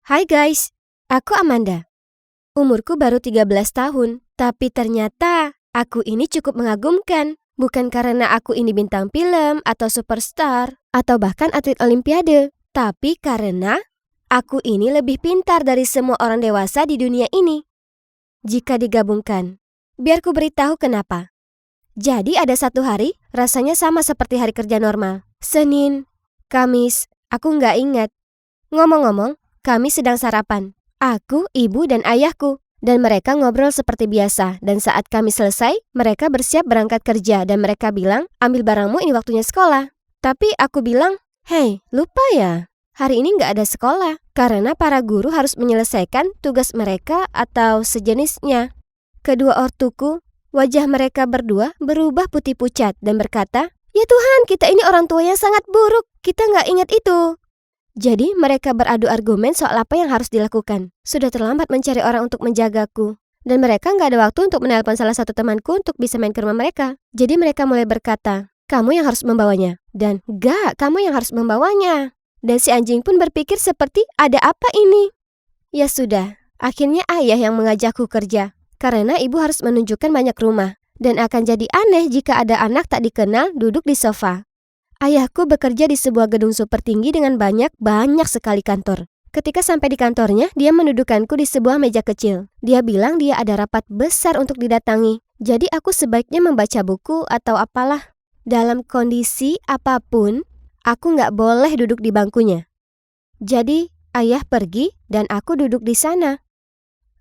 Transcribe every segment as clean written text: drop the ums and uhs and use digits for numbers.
Hai guys, aku Amanda. Umurku baru 13 tahun, tapi ternyata aku ini cukup mengagumkan. Bukan karena aku ini bintang film atau superstar, atau bahkan atlet olimpiade. Tapi karena aku ini lebih pintar dari semua orang dewasa di dunia ini. Jika digabungkan, biar ku beritahu kenapa. Jadi ada satu hari, rasanya sama seperti hari kerja normal. Senin, Kamis, aku nggak ingat. Ngomong-ngomong, kami sedang sarapan. Aku, ibu, dan ayahku. Dan mereka ngobrol seperti biasa. Dan saat kami selesai, mereka bersiap berangkat kerja. Dan mereka bilang, ambil barangmu, ini waktunya sekolah. Tapi aku bilang, hei, lupa ya. Hari ini nggak ada sekolah. Karena para guru harus menyelesaikan tugas mereka atau sejenisnya. Kedua ortuku, wajah mereka berdua berubah putih pucat dan berkata, ya Tuhan, kita ini orang tua yang sangat buruk. Kita nggak ingat itu. Jadi mereka beradu argumen soal apa yang harus dilakukan. Sudah terlambat mencari orang untuk menjagaku. Dan mereka nggak ada waktu untuk menelpon salah satu temanku untuk bisa main ke rumah mereka. Jadi mereka mulai berkata, kamu yang harus membawanya. Dan gak, kamu yang harus membawanya. Dan si anjing pun berpikir seperti, ada apa ini? Ya sudah, akhirnya ayah yang mengajakku kerja. Karena ibu harus menunjukkan banyak rumah. Dan akan jadi aneh jika ada anak tak dikenal duduk di sofa. Ayahku bekerja di sebuah gedung super tinggi dengan banyak sekali kantor. Ketika sampai di kantornya, dia mendudukanku di sebuah meja kecil. Dia bilang dia ada rapat besar untuk didatangi. Jadi aku sebaiknya membaca buku atau apalah. Dalam kondisi apapun, aku nggak boleh duduk di bangkunya. Jadi ayah pergi dan aku duduk di sana.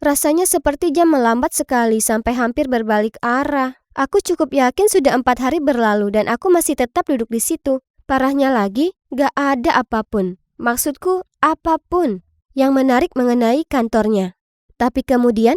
Rasanya seperti jam melambat sekali sampai hampir berbalik arah. Aku cukup yakin sudah 4 hari berlalu dan aku masih tetap duduk di situ. Parahnya lagi, gak ada apapun. Maksudku, apapun yang menarik mengenai kantornya. Tapi kemudian,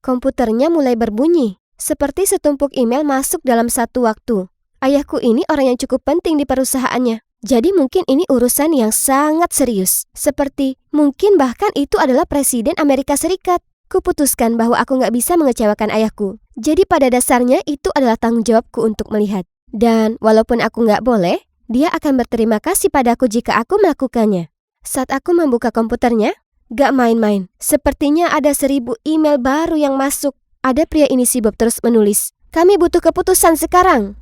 komputernya mulai berbunyi. Seperti setumpuk email masuk dalam satu waktu. Ayahku ini orang yang cukup penting di perusahaannya. Jadi mungkin ini urusan yang sangat serius. Seperti, mungkin bahkan itu adalah Presiden Amerika Serikat. Kuputuskan bahwa aku nggak bisa mengecewakan ayahku. Jadi pada dasarnya itu adalah tanggung jawabku untuk melihat. Dan walaupun aku nggak boleh, dia akan berterima kasih padaku jika aku melakukannya. Saat aku membuka komputernya, nggak main-main. Sepertinya ada 1000 email baru yang masuk. Ada pria ini si Bob terus menulis, kami butuh keputusan sekarang.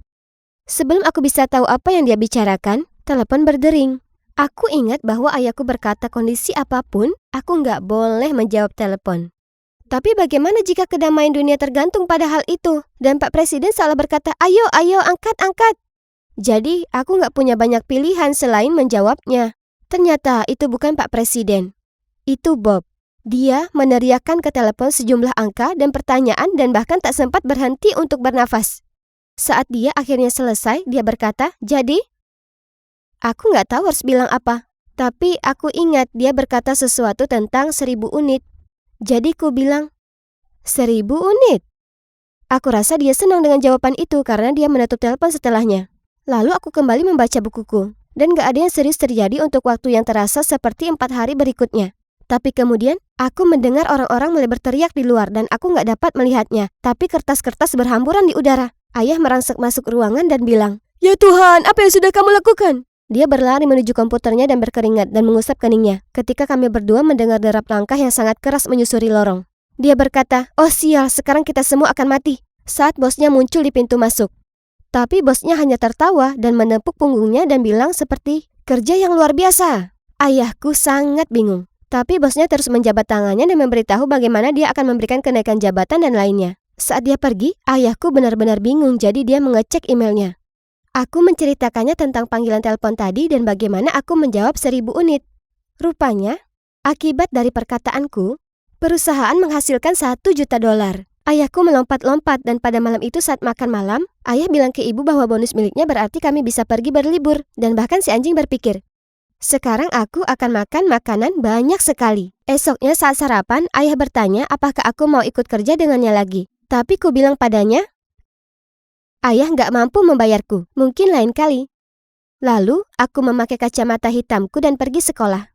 Sebelum aku bisa tahu apa yang dia bicarakan, telepon berdering. Aku ingat bahwa ayahku berkata kondisi apapun, aku nggak boleh menjawab telepon. Tapi bagaimana jika kedamaian dunia tergantung pada hal itu? Dan Pak Presiden selalu berkata, ayo, angkat. Jadi, aku nggak punya banyak pilihan selain menjawabnya. Ternyata itu bukan Pak Presiden. Itu Bob. Dia meneriakkan ke telepon sejumlah angka dan pertanyaan dan bahkan tak sempat berhenti untuk bernafas. Saat dia akhirnya selesai, dia berkata, jadi? Aku nggak tahu harus bilang apa. Tapi aku ingat dia berkata sesuatu tentang 1000 unit. Jadi ku bilang, 1000 unit? Aku rasa dia senang dengan jawaban itu karena dia menutup telepon setelahnya. Lalu aku kembali membaca bukuku. Dan gak ada yang serius terjadi untuk waktu yang terasa seperti 4 hari berikutnya. Tapi kemudian, aku mendengar orang-orang mulai berteriak di luar dan aku gak dapat melihatnya. Tapi kertas-kertas berhamburan di udara. Ayah merangsek masuk ruangan dan bilang, ya Tuhan, apa yang sudah kamu lakukan? Dia berlari menuju komputernya dan berkeringat dan mengusap keningnya ketika kami berdua mendengar derap langkah yang sangat keras menyusuri lorong. Dia berkata, oh sial, sekarang kita semua akan mati. Saat bosnya muncul di pintu masuk. Tapi bosnya hanya tertawa dan menepuk punggungnya dan bilang seperti, kerja yang luar biasa. Ayahku sangat bingung. Tapi bosnya terus menjabat tangannya dan memberitahu bagaimana dia akan memberikan kenaikan jabatan dan lainnya. Saat dia pergi, ayahku benar-benar bingung jadi dia mengecek emailnya. Aku menceritakannya tentang panggilan telepon tadi dan bagaimana aku menjawab 1000 unit. Rupanya, akibat dari perkataanku, perusahaan menghasilkan $1 juta. Ayahku melompat-lompat dan pada malam itu saat makan malam, ayah bilang ke ibu bahwa bonus miliknya berarti kami bisa pergi berlibur. Dan bahkan si anjing berpikir, sekarang aku akan makan makanan banyak sekali. Esoknya saat sarapan, ayah bertanya apakah aku mau ikut kerja dengannya lagi. Tapi ku bilang padanya, ayah nggak mampu membayarku, mungkin lain kali. Lalu, aku memakai kacamata hitamku dan pergi sekolah.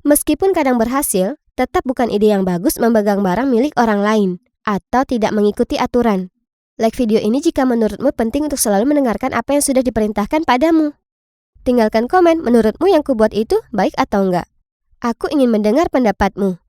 Meskipun kadang berhasil, tetap bukan ide yang bagus memegang barang milik orang lain, atau tidak mengikuti aturan. Like video ini jika menurutmu penting untuk selalu mendengarkan apa yang sudah diperintahkan padamu. Tinggalkan komen, menurutmu yang kubuat itu baik atau enggak. Aku ingin mendengar pendapatmu.